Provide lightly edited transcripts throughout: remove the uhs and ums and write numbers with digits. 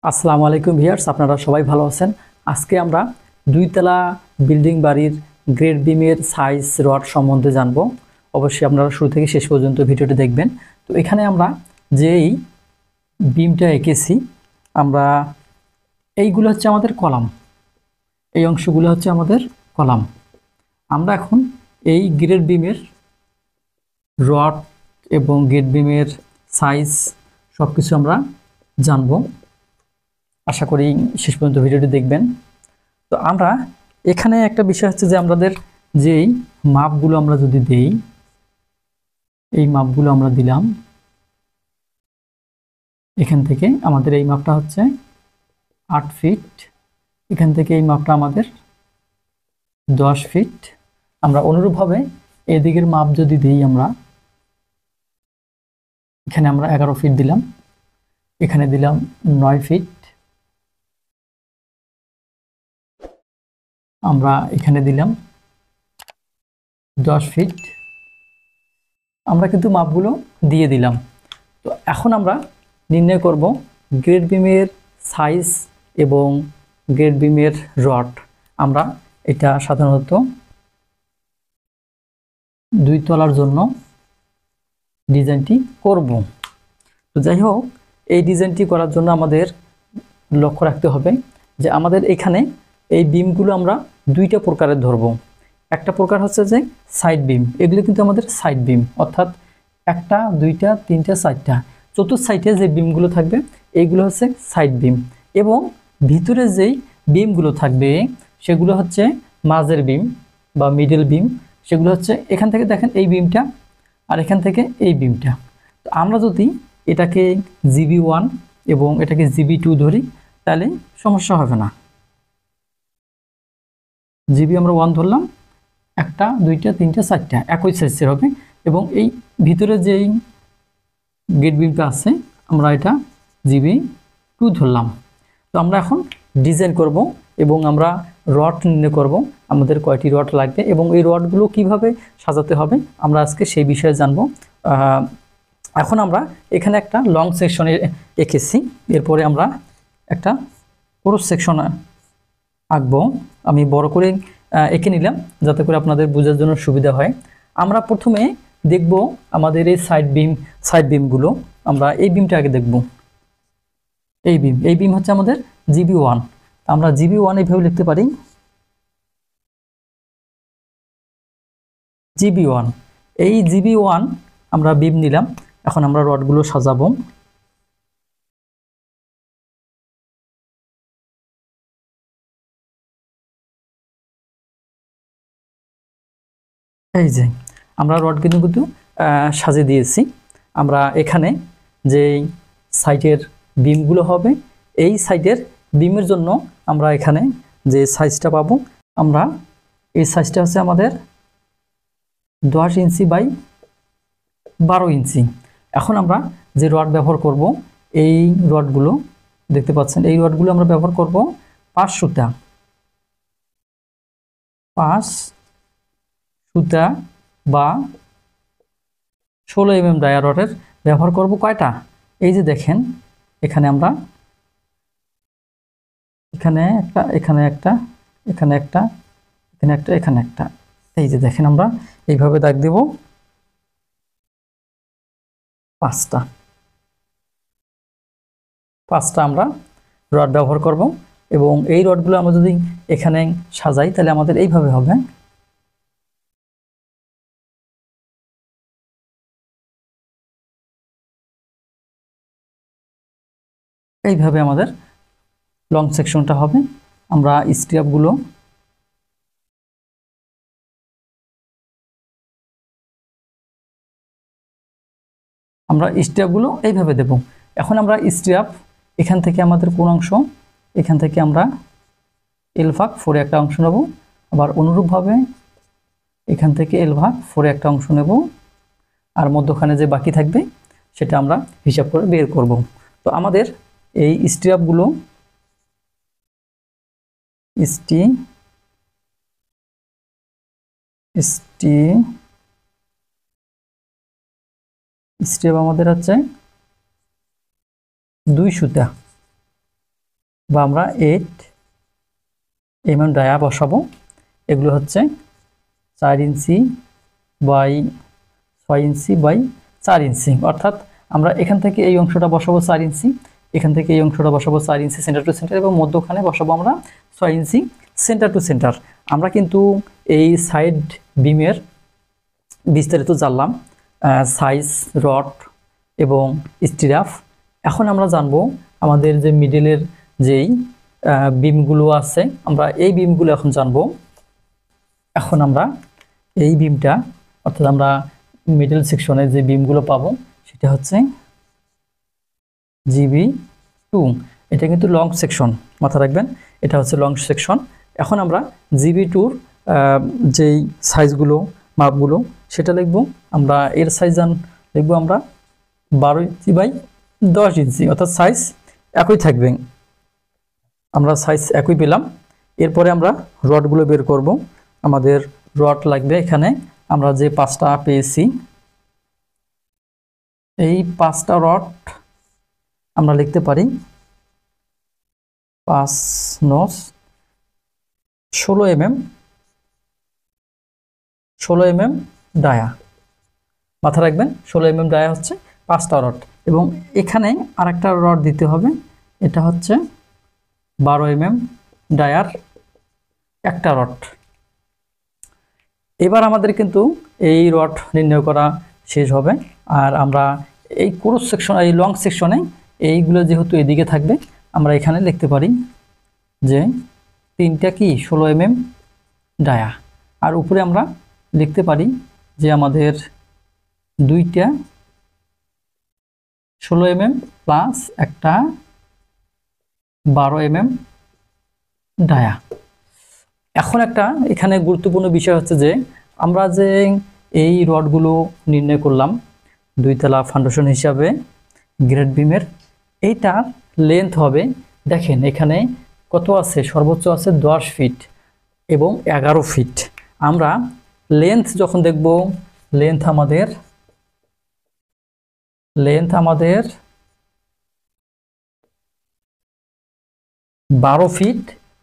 আসসালামু আলাইকুম ভিউয়ার্স, আপনারা সবাই ভালো আছেন। আজকে আমরা দুইতলা বিল্ডিং বাড়ির গ্রেড বিমের সাইজ রড সম্বন্ধে জানবো। অবশ্যই আপনারা শুরু থেকে শেষ পর্যন্ত ভিডিওটি দেখবেন। তো এখানে আমরা যেই বিমটা এঁকেছি, আমরা এইগুলো হচ্ছে আমাদের কলাম, এই অংশগুলো হচ্ছে আমাদের কলাম। আমরা এখন এই গ্রেড বিমের রড এবং গ্রেড বিমের সাইজ সব কিছু আমরা জানবো। আশা করি শেষ পর্যন্ত ভিডিওটি দেখবেন। তো আমরা এখানে একটা বিষয় হচ্ছে যে আমাদের যেই মাপগুলো আমরা যদি দেই, এই মাপগুলো আমরা দিলাম, এখান থেকে আমাদের এই মাপটা হচ্ছে 8 ফিট, এখান থেকে এই মাপটা আমাদের 10 ফিট। আমরা অনুরূপভাবে এদিকের মাপ যদি দিই, আমরা এখানে আমরা 11 ফিট দিলাম, এখানে দিলাম 9 ফিট, আমরা এখানে দিলাম 10 ফিট। আমরা কিন্তু মাপগুলো দিয়ে দিলাম। তো এখন আমরা নির্ণয় করব গ্রেড বিমের সাইজ এবং গ্রেড বিমের রড। আমরা এটা সাধারণত দুই তলার জন্য ডিজাইনটি করব। তো যাই হোক, এই ডিজাইনটি করার জন্য আমাদের লক্ষ্য রাখতে হবে যে আমাদের এখানে এই বিমগুলো আমরা দুইটা প্রকারের ধরব। একটা প্রকার হচ্ছে যে সাইড বিম, এগুলো কিন্তু আমাদের সাইড বিম, অর্থাৎ একটা, দুইটা, তিনটা, চারটা, চতুর্থ সাইডে যে বিমগুলো থাকবে এইগুলো হচ্ছে সাইড বিম। এবং ভিতরে যেই বিমগুলো থাকবে সেগুলো হচ্ছে মাঝের বিম বা মিডল বিম। সেগুলো হচ্ছে এখান থেকে দেখেন এই বিমটা, আর এখান থেকে এই বিমটা। তো আমরা যদি এটাকে GB1 এবং এটাকে GB2 ধরি, তাহলে সমস্যা হবে না। জিবি আমরা 1 ধরলাম, একটা, দুইটা, তিনটা, চারটা একই সাইজের হবে। এবং এই ভিতরে যেই গেট বিমটা আছে আমরা এটা GB2 ধরলাম। তো আমরা এখন ডিজাইন করব এবং আমরা রড নির্ণয় করব, আমাদের কয়টি রড লাগবে এবং এই রডগুলো কিভাবে সাজাতে হবে আমরা আজকে সেই বিষয়ে জানবো। এখন আমরা এখানে একটা লং সেকশনে এঁকেছি, এরপরে আমরা একটা ক্রস সেকশন আঁকবো। আমি বড় করে এঁকে নিলাম যাতে করে আপনাদের বোঝার জন্য সুবিধা হয়। আমরা প্রথমে দেখব আমাদের এই সাইড বিমগুলো। আমরা এই বিমটা আগে দেখব। এই বিম হচ্ছে আমাদের GB1। আমরা GB1 এইভাবে লিখতে পারি, GB1। এই GB1 আমরা বিম নিলাম। এখন আমরা রডগুলো সাজাবো। এই যে আমরা রড কিন্তু সাজিয়ে দিয়েছি। আমরা এখানে যে সাইডের বিমগুলো হবে, এই সাইডের বিমের জন্য আমরা এখানে যে সাইজটা পাবো, আমরা এই সাইজটা হচ্ছে আমাদের 10 ইঞ্চি বাই 12 ইঞ্চি। এখন আমরা যে রড ব্যবহার করব, এই রডগুলো দেখতে পাচ্ছেন, এই রডগুলো আমরা ব্যবহার করব 5 সুতা, 5 সুতা বা 16 mm ডায়া রডের ব্যবহার করব। কয়টা? এই যে দেখেন, এখানে আমরা এখানে একটা, এখানে একটা, এখানে একটা, এখানে একটা, এখানে একটা, এই যে দেখেন আমরা এইভাবে দাগ দেব 5টা আমরা রড ব্যবহার করব। এবং এই রডগুলো আমরা যদি এখানে সাজাই তাহলে আমাদের এইভাবে হবে। এইভাবে আমাদের লং সেকশনটা হবে। আমরা স্ট্র্যাপগুলো এইভাবে দেব। এখন আমরা স্ট্র্যাপ এখান থেকে আমাদের কোন অংশ, এখান থেকে আমরা L ভাগ 4 একটা অংশ নেব, আবার অনুরূপভাবে এখান থেকে L ভাগ 4 একটা অংশ নেব, আর মধ্যখানে যে বাকি থাকবে সেটা আমরা হিসাব করে বের করব। তো আমাদের এই স্ট্র্যাপগুলো স্ট্র্যাপ আমাদের হচ্ছে 2 সুতা, বা আমরা 8 mm ডায়া বসাবো। এগুলো হচ্ছে 4 ইঞ্চি বাই 6 ইঞ্চি বাই 4 ইঞ্চি, অর্থাৎ আমরা এখান থেকে এই অংশটা বসাবো 4 ইঞ্চি, এখান থেকে এই অংশটা বসাবো 4 ইঞ্চি সেন্টার টু সেন্টার, এবং মধ্যখানে বসাবো আমরা 6 ইঞ্চি সেন্টার টু সেন্টার। আমরা কিন্তু এই সাইড বিমের বিস্তারিত জানলাম, সাইজ, রড এবং স্টিরাফ। এখন আমরা জানবো আমাদের যে মিডলের যেই বিমগুলো আছে, আমরা এই বিমগুলো এখন জানবো। এখন আমরা এই বিমটা, অর্থাৎ আমরা মিডল সেকশনে যে বিমগুলো পাবো সেটা হচ্ছে GB2। এটা কিন্তু লং সেকশন, মাথা রাখবেন, এটা হচ্ছে লং সেকশন। এখন আমরা GB2-র যেই সাইজগুলো, মাপগুলো সেটা লিখব। আমরা এর সাইজ লিখবো আমরা 12 ইঞ্চি বাই 10 ইঞ্চি, অর্থাৎ সাইজ একই থাকবে। আমরা সাইজ একই পেলাম। এরপরে আমরা রডগুলো বের করব। আমাদের রড লাগবে এখানে আমরা যে 5টা পেয়েছি, এই 5টা রড আমরা লিখতে পারি 5 9 16 mm, 16 mm ডায়া, মাথা রাখবেন 16 mm ডায়া হচ্ছে 5টা রড। এবং এখানে আরেকটা রড দিতে হবে, এটা হচ্ছে 12 mm ডায়ার একটা রড। এবার আমাদের কিন্তু এই রড নির্ণয় করা শেষ হবে। আর আমরা এই ক্রস সেকশন, এই লং সেকশনে এইগুলো যেহেতু এদিকে থাকবে, আমরা এখানে লিখতে পারি যে 3টা কি 16 mm ডায়া, আর উপরে আমরা লিখতে পারি যে আমাদের 2টা 16 mm প্লাস একটা 12 mm ডায়া। এখন একটা এখানে গুরুত্বপূর্ণ বিষয় হচ্ছে যে আমরা যে এই রডগুলো নির্ণয় করলাম 2 তলা ফাউন্ডেশন হিসাবে গ্রেড বিমের, এইটার লেন্থ হবে, দেখেন এখানে কত আছে, সর্বোচ্চ আছে 10 ফিট এবং 11 ফিট। আমরা লেন্থ যখন দেখব, লেন্থ আমাদের 12 ফিট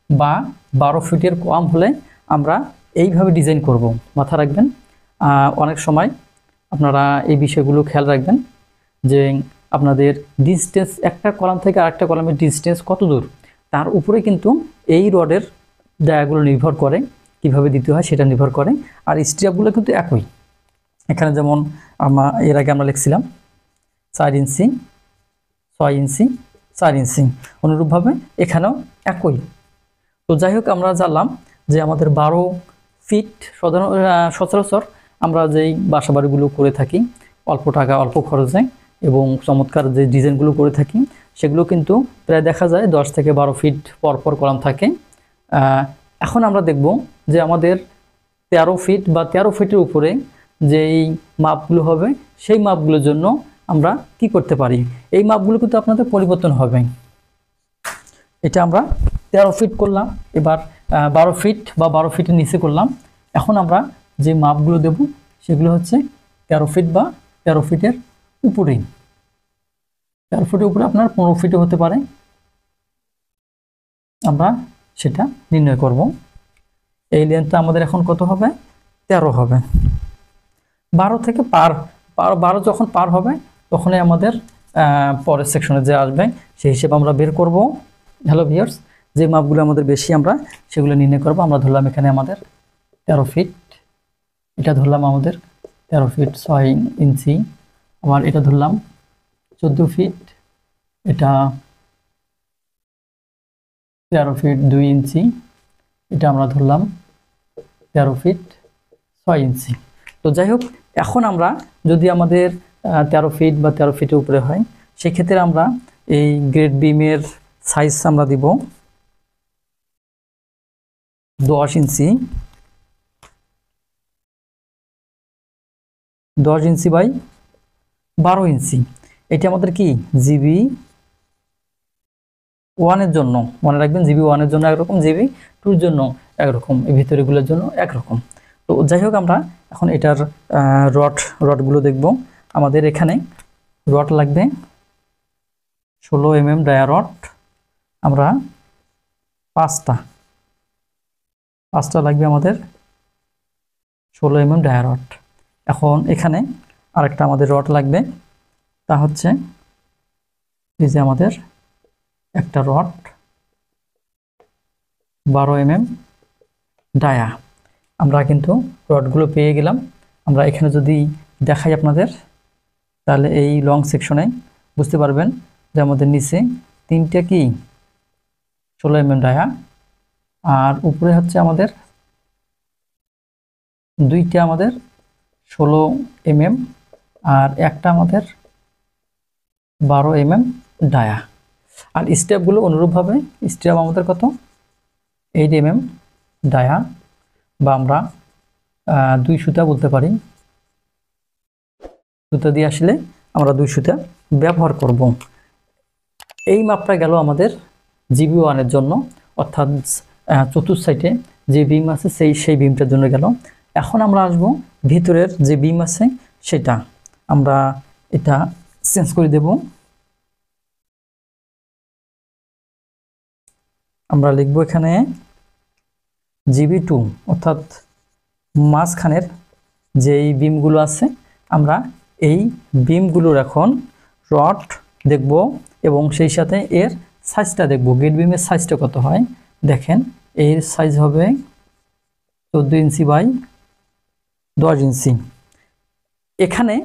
বা 12 ফিটের কম হলে আমরা এইভাবে ডিজাইন করব, মাথা রাখবেন। অনেক সময় আপনারা এই বিষয়গুলো খেয়াল রাখবেন যে আপনাদের ডিস্টেন্স, একটা কলাম থেকে আরেকটা কলামের ডিস্টেন্স কত দূর, তার উপরে কিন্তু এই রডের ডায়াগুলো নির্ভর করে, কিভাবে দিতে হয় সেটা নির্ভর করে। আর স্ট্রিপগুলো কিন্তু একই, এখানে যেমন এর আগে আমরা লিখছিলাম 4 ইঞ্চি 6 ইঞ্চি 4 ইঞ্চি, অনুরূপভাবে এখানেও একই। তো যাই হোক, আমরা জানলাম যে আমাদের 12 ফিট সচরাচর আমরা যেই বাসাবাড়িগুলো করে থাকি অল্প টাকা অল্প খরচে এবং চমৎকার যে ডিজাইনগুলো করে থাকি, সেগুলো কিন্তু প্রায় দেখা যায় 10 থেকে 12 ফিট পরপর কলাম থাকে। এখন আমরা দেখব যে আমাদের 13 ফিট বা 13 ফিটের উপরে যেই মাপগুলো হবে, সেই মাপগুলোর জন্য আমরা কি করতে পারি। এই মাপগুলো কিন্তু আপনাদের পরিবর্তন হবে। এটা আমরা 13 ফিট করলাম, এবার 12 ফিট বা 12 ফিটের নিচে করলাম। এখন আমরা যে মাপগুলো দেব সেগুলো হচ্ছে 13 ফিট বা 13 ফিটের উপরেই। 13 ফিটের উপরে আপনার 15 ফিটও হতে পারে, আমরা সেটা নির্ণয় করব। এই লেন্থটা আমাদের এখন কত হবে, 13 হবে। 12 থেকে 12 যখন পার হবে তখনই আমাদের পরের সেকশনে যে আসবে সেই হিসেবে আমরা বের করব। হ্যালো ভিউয়ার্স, যে মাপগুলো আমাদের বেশি আমরা সেগুলো নির্ণয় করব। আমরা ধরলাম এখানে আমাদের 13 ফিট, এটা ধরলাম আমাদের 13 ফিট 6 ইঞ্চি, আবার এটা ধরলাম 14 ফিট, এটা 13 ফিট 2 ইঞ্চি, এটা আমরা ধরলাম 13 ফিট 6 ইঞ্চি। তো যাই হোক, এখন আমরা যদি আমাদের 13 ফিট বা 13 ফিটের উপরে হয়, সেক্ষেত্রে আমরা এই গ্রেড বিমের সাইজ আমরা দিব 10 ইঞ্চি, 10 ইঞ্চি বাই 12 ইঞ্চি। এটা আমাদের কি GB1 এর জন্য, মনে রাখবেন GB1 এর জন্য একরকম, GB2 এর জন্য একরকম, এই ভিতরেগুলোর জন্য একরকম। তো যাই হোক, আমরা এখন এটার রডগুলো দেখব। আমাদের এখানে রড লাগবে 16 mm ডায়া রড, আমরা পাঁচটা লাগবে আমাদের 16 mm ডায়া রড। এখন এখানে আরেকটা আমাদের রড লাগবে, তা হচ্ছে এই যে আমাদের একটা রড 12 mm ডায়া। আমরা কিন্তু রডগুলো পেয়ে গেলাম। আমরা এখানে যদি দেখাই আপনাদের, তাহলে এই লং সেকশনে বুঝতে পারবেন যে আমাদের নিচে 3টা কি 16 mm ডায়া, আর উপরে হচ্ছে আমাদের 2টা আমাদের 16 mm আর একটা আমাদের 12 mm ডায়া। আর স্টেপগুলো অনুরূপভাবে, স্টেপ আমাদের কত 8 mm ডায়া, বা আমরা 2 সুতা বলতে পারি। সুতা দিয়ে আসলে আমরা 2 সুতা ব্যবহার করব। এই মাপটা গেল আমাদের GB1 এর জন্য, অর্থাৎ চতুর্থ সাইডে যে বিম আছে সেই বিমটার জন্য গেল। এখন আমরা আসব ভিতরের যে বিম আছে সেটা, আমরা এটা চেঞ্জ করে দেব। আমরা লিখব এখানে GB2, অর্থাৎ মাঝখানের যেই বিমগুলো আছে আমরা এই বিমগুলোর এখন রড দেখব এবং সেই সাথে এর সাইজটা দেখব। গেট বিমের সাইজটা কত হয় দেখেন, এর সাইজ হবে 14 ইঞ্চি বাই 10 ইঞ্চি। এখানে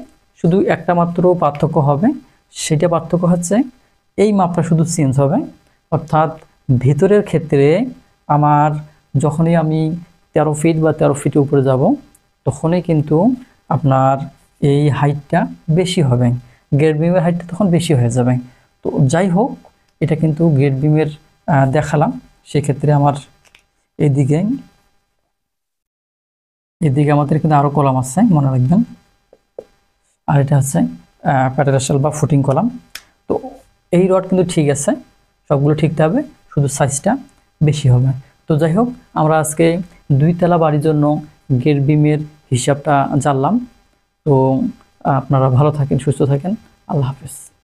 শুধু একটা মাত্র পার্থক্য হবে, সেটা পার্থক্য হচ্ছে এই মাপটা শুধু চেঞ্জ হবে। অর্থাৎ ভিতরের ক্ষেত্রে আমার যখনই আমি 13 ফিট বা 13 ফিটের উপরে যাব, তখনই কিন্তু আপনার এই হাইটটা বেশি হবে, গেট বিমের হাইটটা তখন বেশি হয়ে যাবে। তো যাই হোক, এটা কিন্তু গেট বিমের দেখালাম। সেক্ষেত্রে আমার এদিকে আমাদের কিন্তু আরও কলাম আছে, মনে রাখবেন। আর এটা হচ্ছে প্যাটেরাশাল বা ফুটিং কলাম। তো এই রড কিন্তু ঠিক আছে, সবগুলো ঠিক হবে, শুধু সাইজটা বেশি হবে। তো যাই হোক, আমরা আজকে 2 তলা বাড়ির জন্য গেট বিমের হিসাবটা জানলাম। তো আপনারা ভালো থাকেন, সুস্থ থাকেন, আল্লাহ হাফেজ।